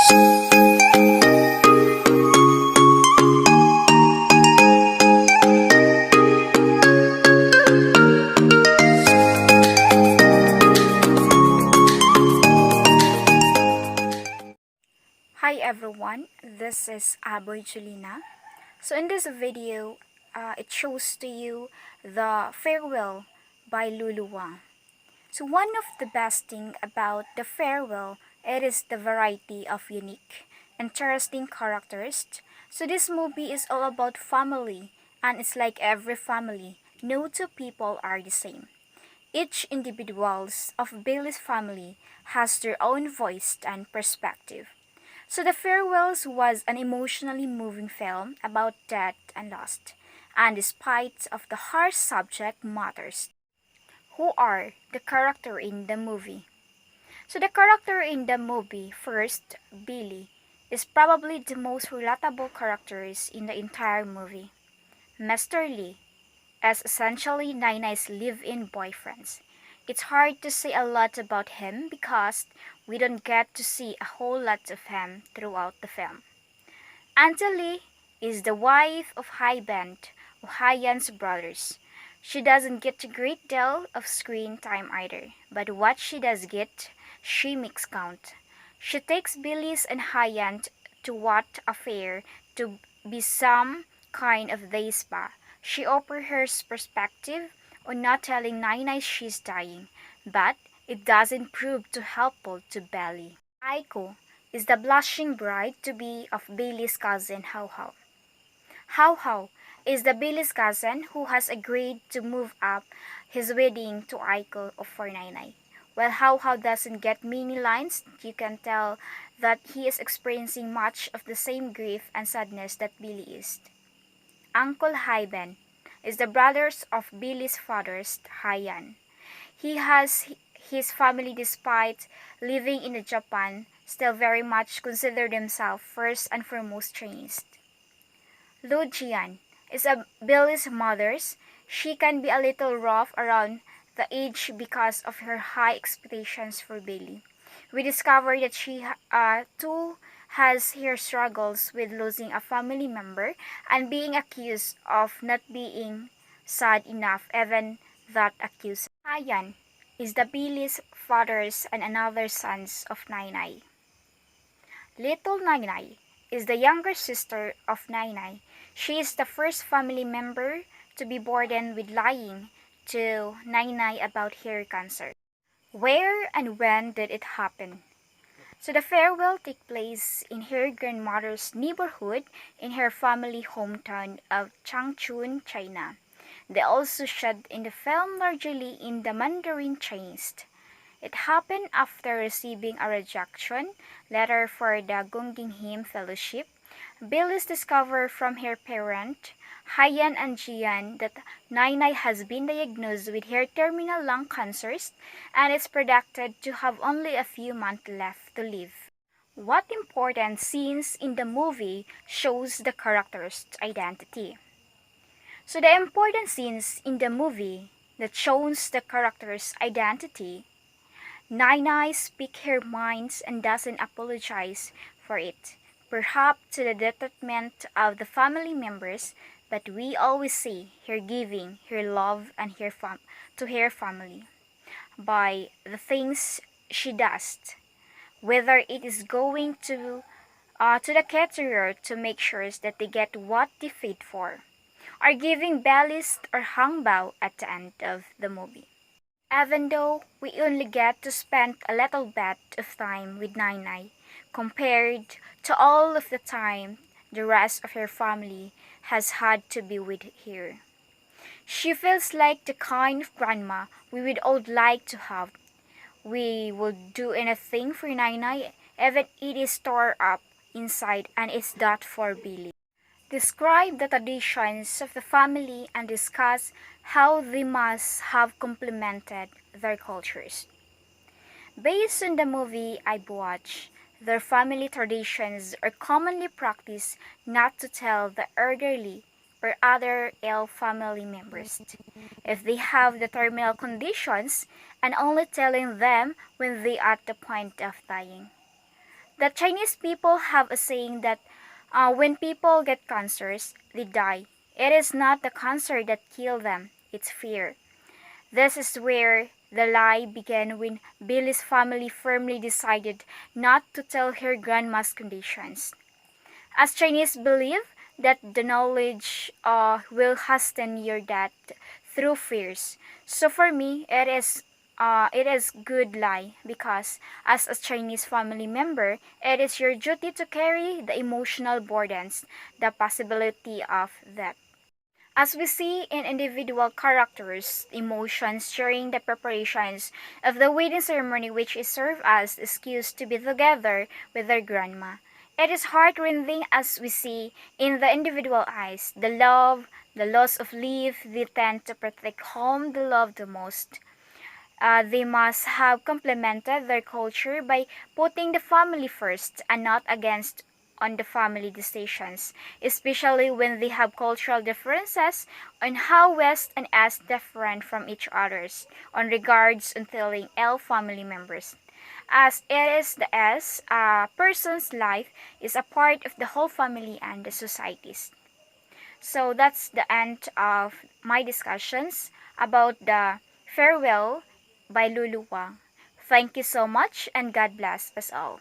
Hi everyone, this is Aboy Julina. So in this video, it shows to you the Farewell by Lulu Wang. So one of the best thing about the Farewell, it is the variety of unique, interesting characters. So this movie is all about family, and it's like every family, no two people are the same. Each individuals of Bailey's family has their own voice and perspective. So The Farewells was an emotionally moving film about death and loss. And despite of the harsh subject matters, who are the character in the movie? So the character in the movie, first, Billy, is probably the most relatable characters in the entire movie. Mr. Lee, as essentially Nainai's live-in boyfriend. It's hard to say a lot about him because we don't get to see a whole lot of him throughout the film. Auntie Lee is the wife of Band, of Hyan's brothers. She doesn't get a great deal of screen time either, but what she does get, she makes count. She takes Billy's and Hyan to what affair to be some kind of day spa. She offers her perspective on not telling Nainai she's dying, but it doesn't prove too helpful to Belly. Aiko is the blushing bride-to-be of Bailey's cousin How How. How How is the Bailey's cousin who has agreed to move up his wedding to Aiko of 499. While How How doesn't get many lines, you can tell that he is experiencing much of the same grief and sadness that Billy is. Uncle Hyben is the brother of Billy's father, Hyan. He has his family despite living in Japan still very much consider themselves first and foremost Chinese. Lu Jian is a Billy's mother's. She can be a little rough around the age because of her high expectations for Billy. We discover that she too has her struggles with losing a family member and being accused of not being sad enough, even that accused. Hyan is the Billy's father's and another sons of Nainai. Little Nainai is the younger sister of Nainai. She is the first family member to be burdened with lying to Nainai about hair cancer. Where and when did it happen? So the farewell took place in her grandmother's neighborhood in her family hometown of Changchun, China. They also shot in the film largely in the Mandarin Chinese. It happened after receiving a rejection letter for the Guggenheim Fellowship. Billis discovered from her parent, Hyan and Jian, that Nainai has been diagnosed with her terminal lung cancers and is predicted to have only a few months left to live. What important scenes in the movie shows the character's identity? So the important scenes in the movie that shows the character's identity, Nainai speaks her mind and doesn't apologize for it, perhaps to the detriment of the family members, but we always see her giving her love and to her family by the things she does, whether it is going to the caterer to make sure that they get what they paid for, or giving ballast or hangbao at the end of the movie. Even though we only get to spend a little bit of time with Nainai compared to all of the time the rest of her family has had to be with her. She feels like the kind of grandma we would all like to have. We would do anything for Nainai, even it is tore up inside, and it's that for Billy. Describe the traditions of the family and discuss how they must have complemented their cultures. Based on the movie I've watched, their family traditions are commonly practiced not to tell the elderly or other ill family members if they have the terminal conditions, and only telling them when they are at the point of dying. The Chinese people have a saying that when people get cancers, they die. It is not the cancer that kills them, it's fear. This is where the lie began when Billy's family firmly decided not to tell her grandma's conditions. As Chinese believe that the knowledge will hasten your death through fears. So for me, it is good lie because as a Chinese family member, it is your duty to carry the emotional burdens, the possibility of death. As we see in individual characters' emotions during the preparations of the wedding ceremony, which is served as excuse to be together with their grandma. It is heartrending as we see in the individual eyes, the love, the loss of leave, they tend to protect home they love the most. They must have complemented their culture by putting the family first and not against on the family decisions, especially when they have cultural differences on how West and East different from each others on regards on telling L family members. As it is the S, a person's life is a part of the whole family and the societies. So that's the end of my discussions about the farewell by Lulu Wang. Thank you so much and God bless us all.